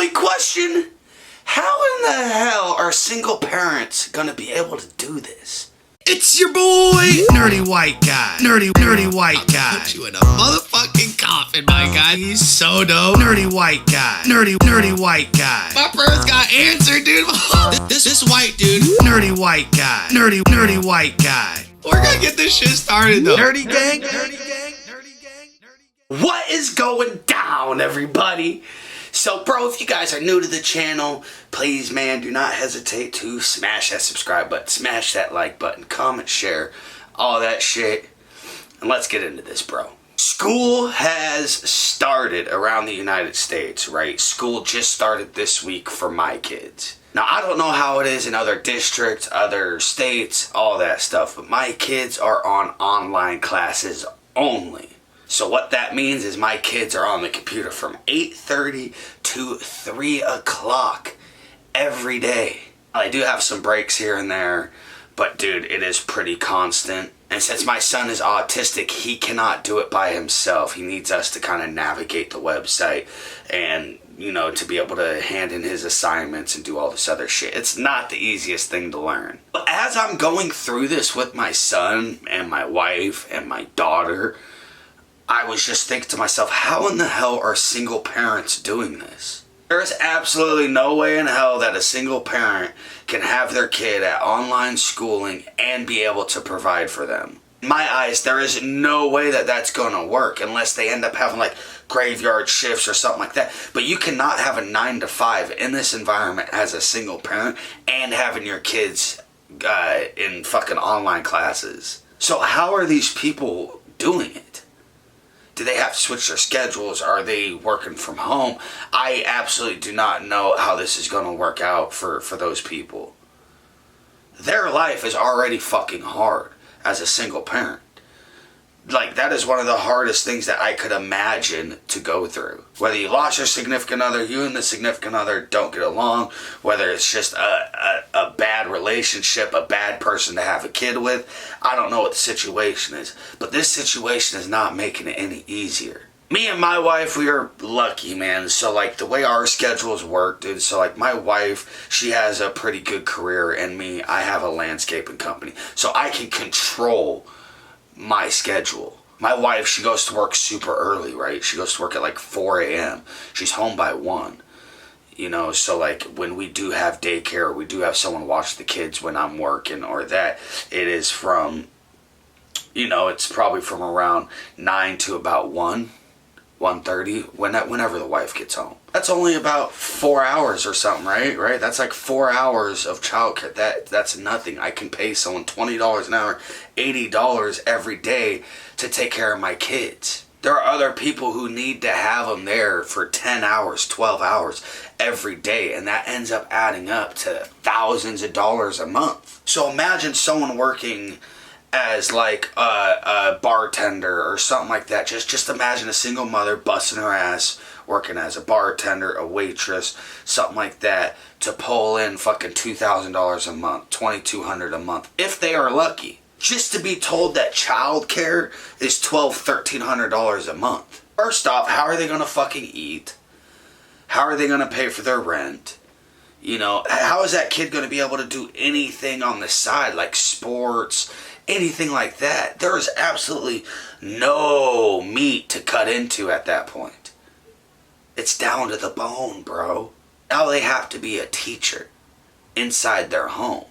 only question, how in the hell are single parents gonna be able to do this? It's your boy, Nerdy White Guy. Nerdy White Guy. Put you in a motherfucking coffin, my guy. He's so dope. Nerdy White Guy. Nerdy White Guy. My prayers got answered, dude. this white dude. Nerdy White Guy. Nerdy White Guy. We're gonna get this shit started, though. Nerdy gang. What is going down, everybody? So, bro, if you guys are new to the channel, please, man, do not hesitate to smash that subscribe button, smash that like button, comment, share, all that shit. And let's get into this, bro. School has started around the United States, right? School just started this week for my kids. Now, I don't know how it is in other districts, other states, all that stuff, but my kids are on online classes only. So what that means is my kids are on the computer from 8:30 to 3 o'clock every day. I do have some breaks here and there, but dude, it is pretty constant. And since my son is autistic, he cannot do it by himself. He needs us to kind of navigate the website and, you know, to be able to hand in his assignments and do all this other shit. It's not the easiest thing to learn. But as I'm going through this with my son and my wife and my daughter, I was just thinking to myself, how in the hell are single parents doing this? There is absolutely no way in hell that a single parent can have their kid at online schooling and be able to provide for them. In my eyes, there is no way that that's going to work unless they end up having like graveyard shifts or something like that. But you cannot have a 9 to 5 in this environment as a single parent and having your kids in fucking online classes. So how are these people doing it? Do they have to switch their schedules? Are they working from home? I absolutely do not know how this is going to work out for those people. Their life is already fucking hard as a single parent. Like, that is one of the hardest things that I could imagine to go through. Whether you lost your significant other, you and the significant other don't get along, whether it's just a bad relationship, a bad person to have a kid with, I don't know what the situation is. But this situation is not making it any easier. Me and my wife, we are lucky, man. So, like, the way our schedules work, dude, so, like, my wife, she has a pretty good career, and me, I have a landscaping company. So I can control my schedule. My wife, she goes to work super early, right? She goes to work at like 4 a.m. She's home by 1. You know, so like when we do have daycare, we do have someone watch the kids when I'm working or that, it is from, you know, it's probably from around 9 to about 1:30, whenever the wife gets home. That's only about 4 hours or something, right? That's like 4 hours of childcare. That's nothing. I can pay someone $20 an hour, $80 every day to take care of my kids. There are other people who need to have them there for 10 hours, 12 hours every day, and that ends up adding up to thousands of dollars a month. So imagine someone working as like a bartender or something like that. Just imagine a single mother busting her ass working as a bartender, a waitress, something like that, to pull in fucking $2,000 a month, $2,200 a month, if they are lucky. Just to be told that childcare is $1,200, $1,300 a month. First off, how are they gonna fucking eat? How are they gonna pay for their rent? You know, how is that kid gonna be able to do anything on the side, like sports, anything like that? There is absolutely no meat to cut into at that point. It's down to the bone, bro. Now they have to be a teacher inside their home.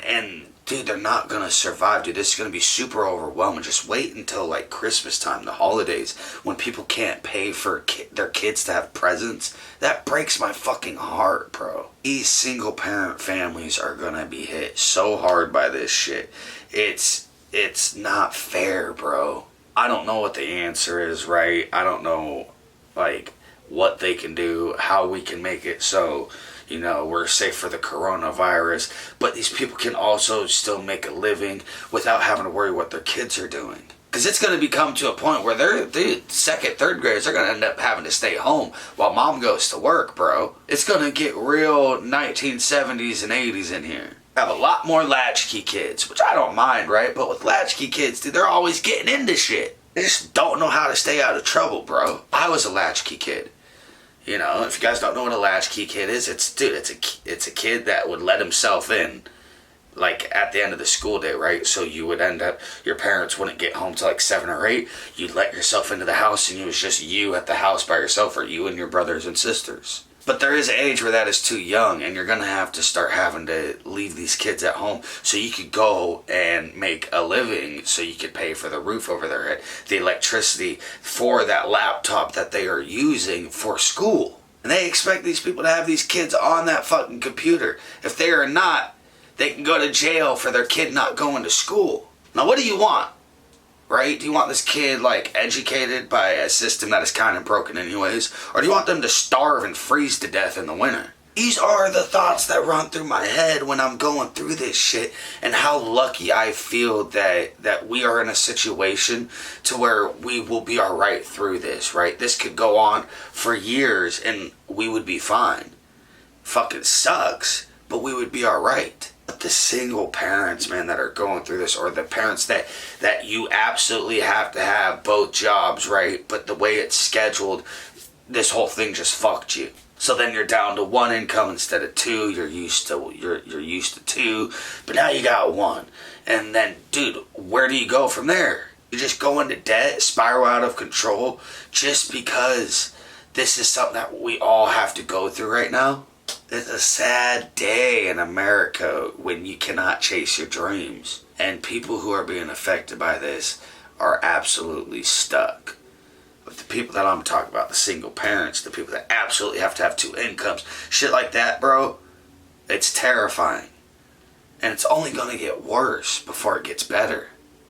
And dude, they're not gonna survive, dude. This is gonna be super overwhelming. Just wait until like Christmas time, the holidays, when people can't pay for their kids to have presents. That breaks my fucking heart, bro. These single parent families are gonna be hit so hard by this shit. It's not fair, bro. I don't know what the answer is, right? I don't know, like, what they can do, how we can make it so, you know, we're safe for the coronavirus, but these people can also still make a living without having to worry what their kids are doing. Because it's going to become to a point where they're second, third graders, they're going to end up having to stay home while mom goes to work, bro. It's going to get real 1970s and 80s in here. Have a lot more latchkey kids, which I don't mind, right? But with latchkey kids, dude, they're always getting into shit. They just don't know how to stay out of trouble, bro. I was a latchkey kid. You know, if you guys don't know what a latchkey kid is, it's a kid that would let himself in, like, at the end of the school day, right? So you would end up, your parents wouldn't get home till like 7 or 8. You'd let yourself into the house, and it was just you at the house by yourself, or you and your brothers and sisters. But there is an age where that is too young, and you're going to have to start having to leave these kids at home so you could go and make a living, so you could pay for the roof over their head, the electricity for that laptop that they are using for school. And they expect these people to have these kids on that fucking computer. If they are not, they can go to jail for their kid not going to school. Now, what do you want? Right? Do you want this kid, like, educated by a system that is kind of broken anyways? Or do you want them to starve and freeze to death in the winter? These are the thoughts that run through my head when I'm going through this shit, and how lucky I feel that we are in a situation to where we will be alright through this, right? This could go on for years and we would be fine. Fucking sucks, but we would be alright. The single parents, man, that are going through this, or the parents that you absolutely have to have both jobs, right? But the way it's scheduled, this whole thing just fucked you. So then you're down to 1 income instead of 2. You're used to 2, but now you got 1. And then, dude, where do you go from there? You just go into debt, spiral out of control, just because this is something that we all have to go through right now. It's a sad day in America when you cannot chase your dreams. And people who are being affected by this are absolutely stuck. But the people that I'm talking about, the single parents, the people that absolutely have to have 2 incomes, shit like that, bro, it's terrifying. And it's only going to get worse before it gets better.